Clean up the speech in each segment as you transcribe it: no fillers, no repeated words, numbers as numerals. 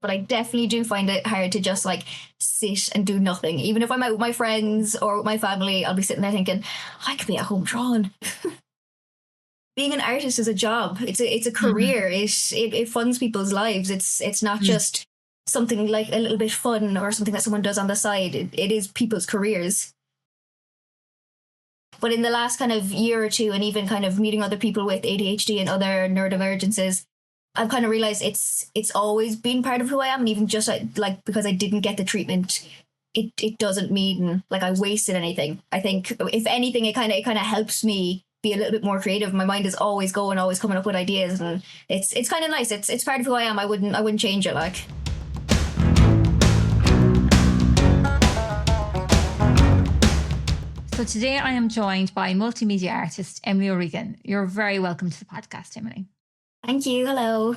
but I definitely do find it hard to just like sit and do nothing. Even if I'm out with my friends or with my family, I'll be sitting there thinking, I could be at home drawing. Being an artist is a job. It's a career. It funds people's lives. It's not just something like a little bit fun or something that someone does on the side. It is people's careers. But in the last kind of year or two, and even kind of meeting other people with ADHD and other neurodivergences, I've kind of realized it's always been part of who I am. And even just like because I didn't get the treatment, it doesn't mean like I wasted anything. I think if anything, it kind of helps me be a little bit more creative. My mind is always going, always coming up with ideas, and it's kind of nice. It's part of who I am. I wouldn't change it. Like. So today I am joined by multimedia artist Emily O'Regan. You're very welcome to the podcast, Emily. Thank you. Hello.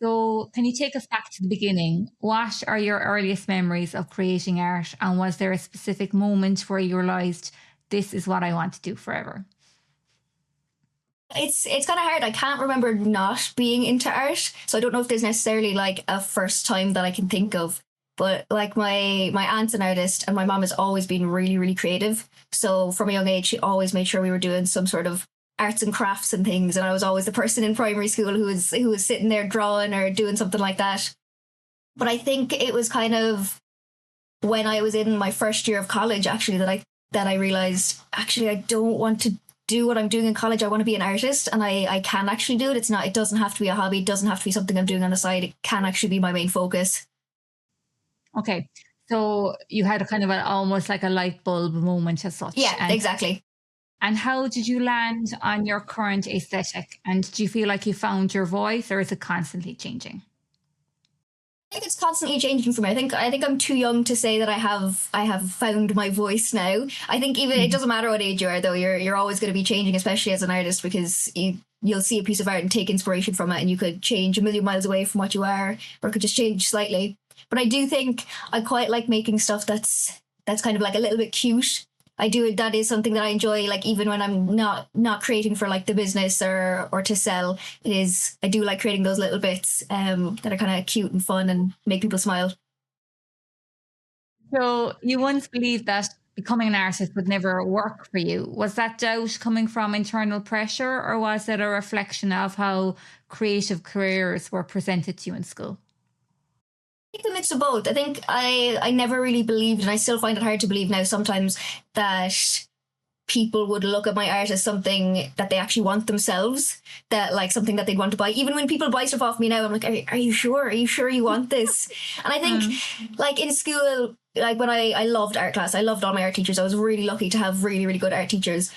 So can you take us back to the beginning? What are your earliest memories of creating art? And was there a specific moment where you realised this is what I want to do forever? It's kind of hard. I can't remember not being into art. So I don't know if there's necessarily like a first time that I can think of. But like my aunt's an artist and my mom has always been really, really creative. So from a young age, she always made sure we were doing some sort of arts and crafts and things. And I was always the person in primary school who was sitting there drawing or doing something like that. But I think it was kind of when I was in my first year of college, actually, that I realized, actually, I don't want to do what I'm doing in college. I want to be an artist, and I can actually do it. It doesn't have to be a hobby. It doesn't have to be something I'm doing on the side. It can actually be my main focus. Okay, so you had a kind of almost like a light bulb moment as such. Yeah, exactly. And how did you land on your current aesthetic? And do you feel like you found your voice, or is it constantly changing? I think it's constantly changing for me. I think I'm too young to say that I have found my voice now. I think even it doesn't matter what age you are, though. You're always going to be changing, especially as an artist, because you'll see a piece of art and take inspiration from it, and you could change a million miles away from what you are, or it could just change slightly. But I do think I quite like making stuff that's kind of like a little bit cute. That is something that I enjoy, like even when I'm not creating for like the business or to sell. I do like creating those little bits that are kind of cute and fun and make people smile. So you once believed that becoming an artist would never work for you. Was that doubt coming from internal pressure, or was it a reflection of how creative careers were presented to you in school? I think a mix of both. I think I never really believed, and I still find it hard to believe now sometimes, that people would look at my art as something that they actually want themselves, that like something that they'd want to buy. Even when people buy stuff off me now, I'm like, are you sure? Are you sure you want this? And I think like in school, like when I loved art class, I loved all my art teachers. I was really lucky to have really, really good art teachers.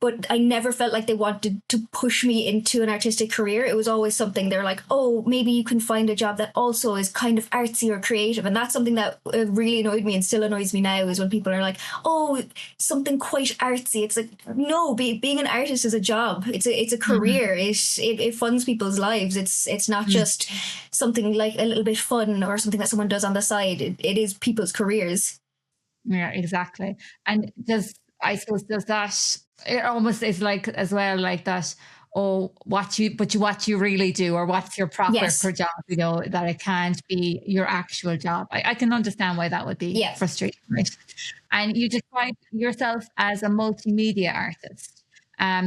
But I never felt like they wanted to push me into an artistic career. It was always something they're like, oh, maybe you can find a job that also is kind of artsy or creative. And that's something that really annoyed me and still annoys me now, is when people are like, oh, something quite artsy. It's like, no, being an artist is a job. It's a career. It funds people's lives. It's not just something like a little bit fun or something that someone does on the side. It is people's careers. Yeah, exactly. And does that, it almost is like as well like that, what you really do, or what's your proper job, that it can't be your actual job. I can understand why that would be frustrating, right? And you describe yourself as a multimedia artist.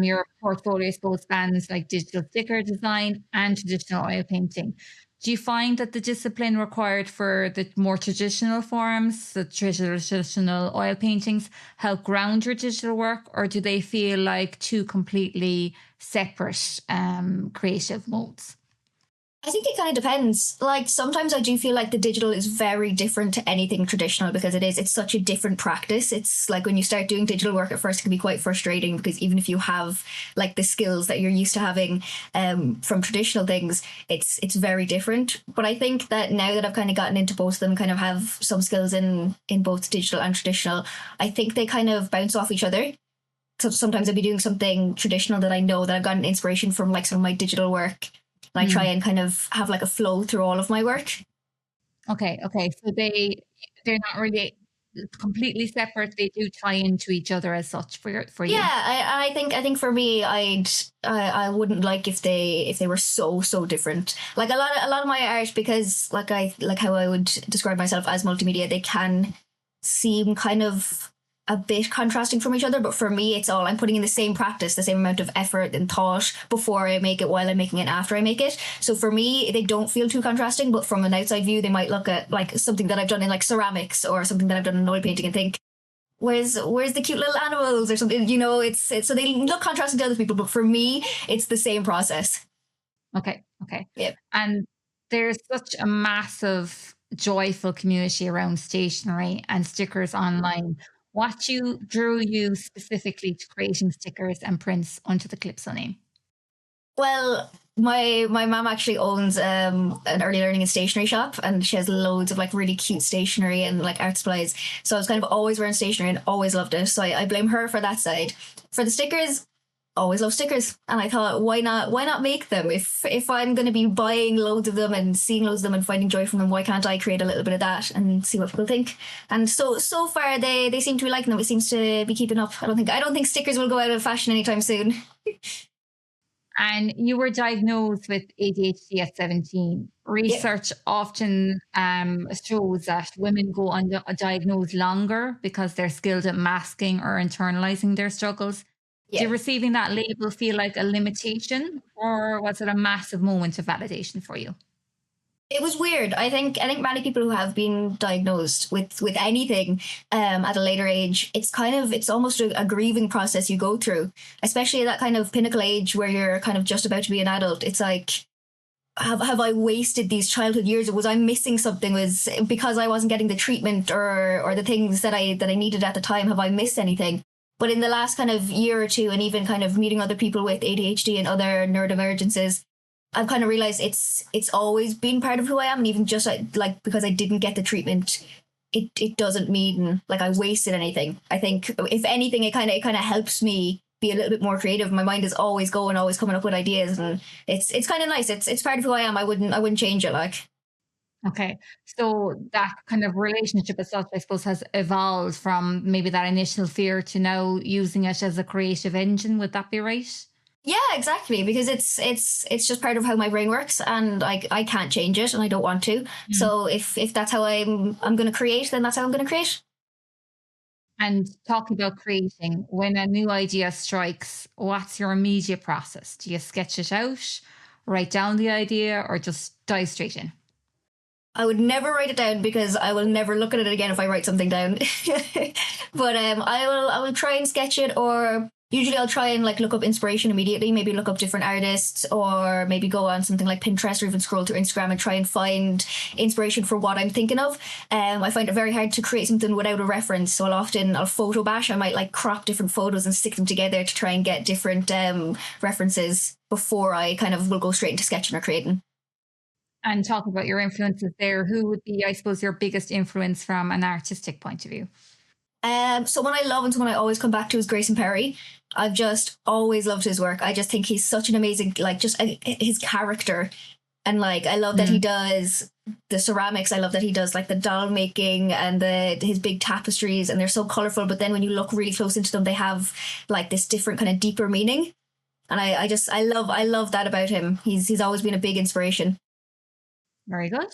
Your portfolio, I suppose, spans like digital sticker design and traditional oil painting. Do you find that the discipline required for the more traditional forms, the traditional oil paintings, help ground your digital work, or do they feel like two completely separate creative modes? I think it kind of depends. Like sometimes I do feel like the digital is very different to anything traditional, because it's such a different practice. It's like when you start doing digital work at first, it can be quite frustrating, because even if you have like the skills that you're used to having from traditional things, it's very different. But I think that now that I've kind of gotten into both of them, kind of have some skills in both digital and traditional, I think they kind of bounce off each other. So sometimes I'll be doing something traditional that I know that I've gotten inspiration from, like some of my digital work. And I try and kind of have like a flow through all of my work. Okay. So they're not really completely separate, they do tie into each other as such for Yeah, you? I think for me, I wouldn't like if they were so different. Like a lot of my art, because like how I would describe myself as multimedia, they can seem kind of a bit contrasting from each other. But for me, it's all I'm putting in the same practice, the same amount of effort and thought before I make it, while I'm making it, after I make it. So for me, they don't feel too contrasting. But from an outside view, they might look at like something that I've done in like ceramics or something that I've done in oil painting and think, where's the cute little animals or something, it's so they look contrasting to other people, but for me it's the same process. Okay, okay. Yep. And there's such a massive, joyful community around stationery and stickers online. What drew you specifically to creating stickers and prints onto the Calypso name? Well, my mom actually owns an early learning and stationery shop, and she has loads of like really cute stationery and like art supplies. So I was kind of always wearing stationery and always loved it. So I blame her for that side. For the stickers, always love stickers, and I thought, why not make them? If I'm going to be buying loads of them and seeing loads of them and finding joy from them, why can't I create a little bit of that and see what people think? And so far they seem to be liking them. It seems to be keeping up. I don't think stickers will go out of fashion anytime soon. And you were diagnosed with ADHD at 17. Yeah. Research often shows that women go undiagnosed longer because they're skilled at masking or internalizing their struggles. Yeah. Did receiving that label feel like a limitation, or was it a massive moment of validation for you? It was weird. I think many people who have been diagnosed with anything at a later age, it's almost a grieving process you go through, especially at that kind of pinnacle age where you're kind of just about to be an adult. It's like, have I wasted these childhood years, or was I missing something? Was because I wasn't getting the treatment or the things that I needed at the time? Have I missed anything? But in the last kind of year or two, and even kind of meeting other people with ADHD and other neurodivergences, I've kind of realized it's always been part of who I am, and even just like because I didn't get the treatment, it doesn't mean like I wasted anything. I think if anything, it kind of helps me be a little bit more creative. My mind is always going, always coming up with ideas, and it's kind of nice. It's part of who I am. I wouldn't change it. Like, Okay. So that kind of relationship as such, I suppose, has evolved from maybe that initial fear to now using it as a creative engine. Would that be right? yeah, exactly, because it's just part of how my brain works, and I can't change it, and I don't want to. So if that's how I'm going to create, then that's how I'm going to create. And talking about creating, when a new idea strikes, what's your immediate process? Do you sketch it out, write down the idea, or just dive straight in? I would never write it down because I will never look at it again if I write something down. But I will try and sketch it, or usually I'll try and like look up inspiration immediately. Maybe look up different artists, or maybe go on something like Pinterest, or even scroll through Instagram and try and find inspiration for what I'm thinking of. I find it very hard to create something without a reference, so I'll photo bash. I might like crop different photos and stick them together to try and get different references before I kind of will go straight into sketching or creating. And talking about your influences there, who would be, I suppose, your biggest influence from an artistic point of view? Someone I love and someone I always come back to is Grayson Perry. I've just always loved his work. I just think he's such an amazing, like, just his character. And like, I love that he Mm. does the ceramics. I love that he does like the doll making and his big tapestries, and they're so colorful. But then when you look really close into them, they have like this different kind of deeper meaning. And I love that about him. He's always been a big inspiration. Very good.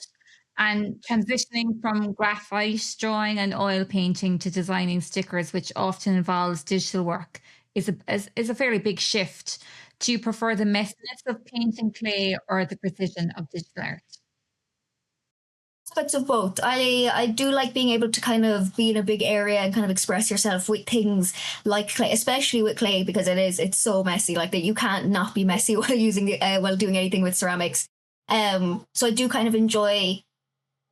And transitioning from graphite drawing and oil painting to designing stickers, which often involves digital work, is a fairly big shift. Do you prefer the messiness of painting clay or the precision of digital art? Aspects of both. I do like being able to kind of be in a big area and kind of express yourself with things like clay, especially with clay, because it's so messy. Like that, you can't not be messy while while doing anything with ceramics. So I do kind of enjoy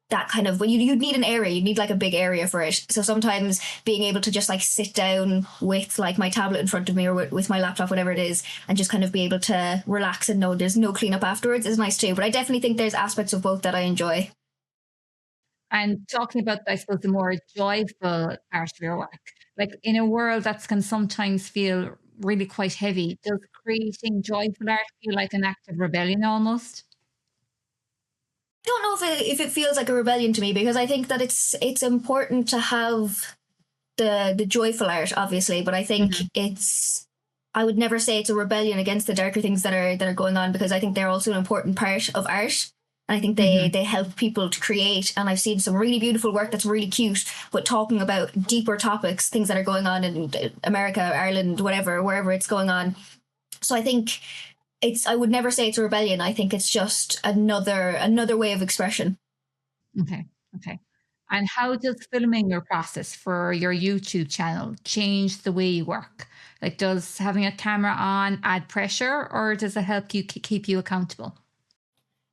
that kind of, when you need an area, you need like a big area for it. So sometimes being able to just like sit down with like my tablet in front of me, or with my laptop, whatever it is, and just kind of be able to relax and know there's no cleanup afterwards is nice too. But I definitely think there's aspects of both that I enjoy. And talking about, I suppose, the more joyful part of your work, like in a world that can sometimes feel really quite heavy, does creating joyful art feel like an act of rebellion almost? don't know if it feels like a rebellion to me, because I think that it's important to have the joyful art, obviously, but I think Mhm. I would never say it's a rebellion against the darker things that are going on, because I think they're also an important part of art. And I think Mhm. they help people to create. And I've seen some really beautiful work that's really cute, but talking about deeper topics, things that are going on in America, Ireland, whatever, wherever it's going on. So I think I would never say it's a rebellion. I think it's just another way of expression. Okay. Okay. And how does filming your process for your YouTube channel change the way you work? Like, does having a camera on add pressure, or does it help you keep you accountable?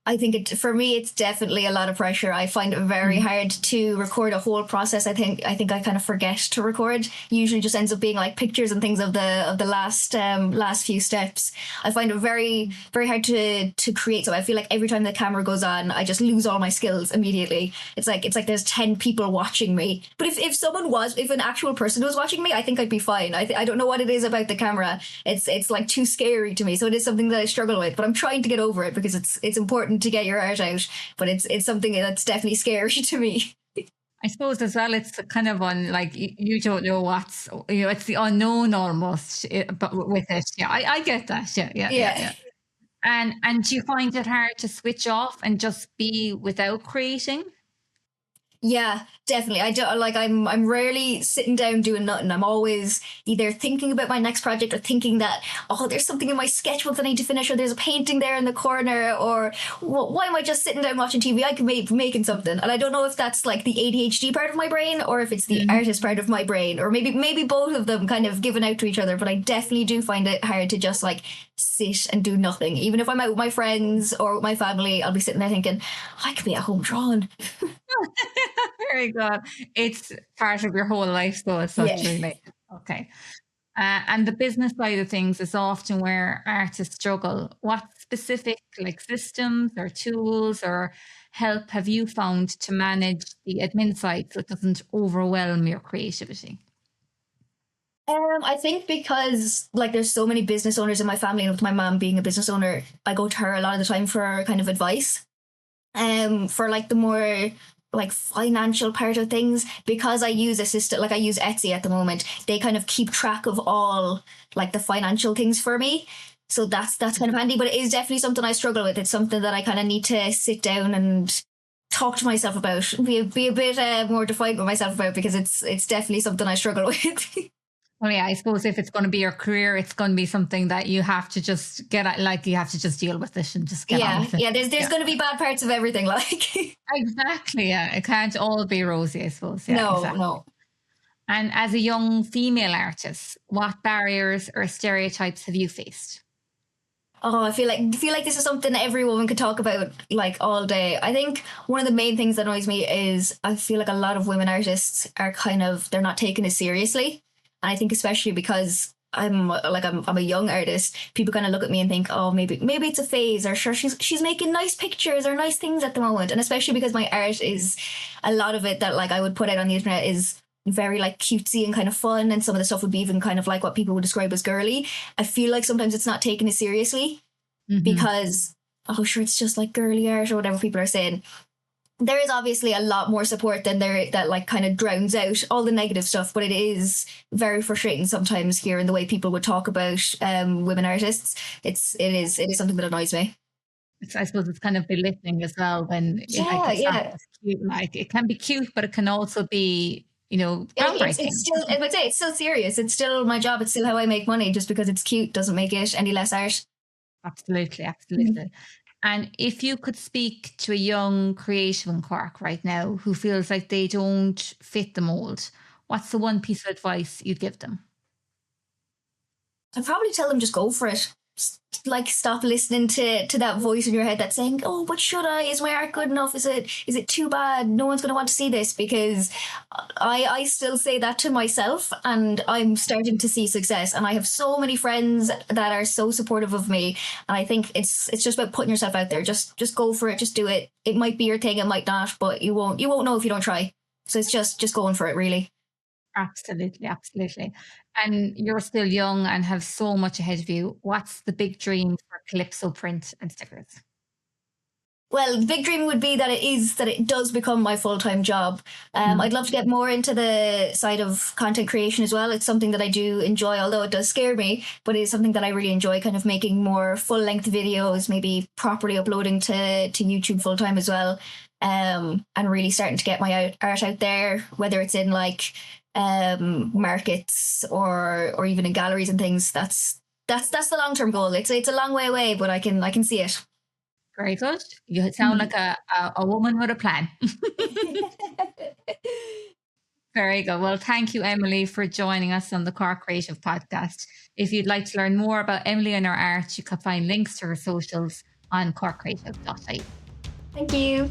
I think for me, it's definitely a lot of pressure. I find it very Mhm. hard to record a whole process. I think I kind of forget to record. Usually, just ends up being like pictures and things of the last few steps. I find it very hard to create. So I feel like every time the camera goes on, I just lose all my skills immediately. It's like there's 10 people watching me. But if an actual person was watching me, I think I'd be fine. I don't know what it is about the camera. It's like too scary to me. So it is something that I struggle with. But I'm trying to get over it, because it's important to get your art out, but it's something that's definitely scary to me. I suppose as well, it's kind of on like you don't know what's, it's the unknown almost, but with it. Yeah, I get that. Yeah, yeah, yeah, Yeah. yeah. And do you find it hard to switch off and just be without creating? Yeah, definitely. I do like I'm rarely sitting down doing nothing. I'm always either thinking about my next project, or thinking that, oh, there's something in my sketchbook that I need to finish, or there's a painting there in the corner, or why am I just sitting down watching TV? I could be making something. And I don't know if that's like the ADHD part of my brain, or if it's the Mhm. artist part of my brain, or maybe both of them kind of giving out to each other, but I definitely do find it hard to just like sit and do nothing. Even if I'm out with my friends or with my family, I'll be sitting there thinking, I could be at home drawing. Very good. It's part of your whole life, though, as Yeah. such, really. Okay. And the business side of things is often where artists struggle. What specific like systems or tools or help have you found to manage the admin side so it doesn't overwhelm your creativity? I think because like there's so many business owners in my family, and with my mom being a business owner, I go to her a lot of the time for kind of advice. For like the more like financial part of things, because I use a system like I use Etsy at the moment. They kind of keep track of all like the financial things for me. So that's kind of handy, but it is definitely something I struggle with. It's something that I kind of need to sit down and talk to myself about, be a bit more defiant with myself about, because it's definitely something I struggle with. Well, yeah, I suppose if it's going to be your career, it's going to be something that you have to just get at, like you have to just deal with it and just get on Yeah, with it. yeah. There's Yeah, going to be bad parts of everything. Like, exactly. Yeah, it can't all be rosy, I suppose. Yeah, no, exactly. no. And as a young female artist, what barriers or stereotypes have you faced? Oh, I feel like this is something every woman could talk about like all day. I think one of the main things that annoys me is I feel like a lot of women artists are kind of they're not taken as seriously, and I think especially because I'm a young artist, people kind of look at me and think, oh, maybe it's a phase, or sure she's making nice pictures or nice things at the moment, and especially because my art is a lot of it that like I would put out on the internet is very like cutesy and kind of fun, and some of the stuff would be even kind of like what people would describe as girly. I feel like sometimes it's not taken as seriously, Hmm. because oh sure it's just like girly art or whatever people are saying. There is obviously a lot more support than there that like kind of drowns out all the negative stuff, but it is very frustrating sometimes hearing the way people would talk about women artists. It is something that annoys me. I suppose it's kind of belittling as well when like Yeah, it's not yeah. just cute. Like it can be cute, but it can also be, It's groundbreaking. still, I would say it's still serious. It's still my job. It's still how I make money. Just because it's cute doesn't make it any less art. Absolutely, Mhm. absolutely. And if you could speak to a young creative in Cork right now who feels like they don't fit the mold, what's the one piece of advice you'd give them? I'd probably tell them just go for it. Like stop listening to that voice in your head that's saying, "Oh, but should I? Is my art good enough? Is it too bad? No one's going to want to see this." Because I still say that to myself, and I'm starting to see success. And I have so many friends that are so supportive of me. And I think it's just about putting yourself out there. Just go for it. Just do it. It might be your thing. It might not, but you won't know if you don't try. So it's just going for it, really. Absolutely, absolutely. And you're still young and have so much ahead of you. What's the big dream for Calypso print and stickers? Well, the big dream would be that it does become my full-time job. I'd love to get more into the side of content creation as well. It's something that I do enjoy, although it does scare me, but it's something that I really enjoy, kind of making more full-length videos, maybe properly uploading to YouTube full-time as well. And really starting to get my art out there, whether it's in like markets or even in galleries and things. That's the long-term goal. It's a long way away, but I can see it. Very good. You sound like a woman with a plan. Very good. Well, thank you, Emily, for joining us on the Cork Creative Podcast. If you'd like to learn more about Emily and her art, you can find links to her socials on corkcreative.ie. Thank you.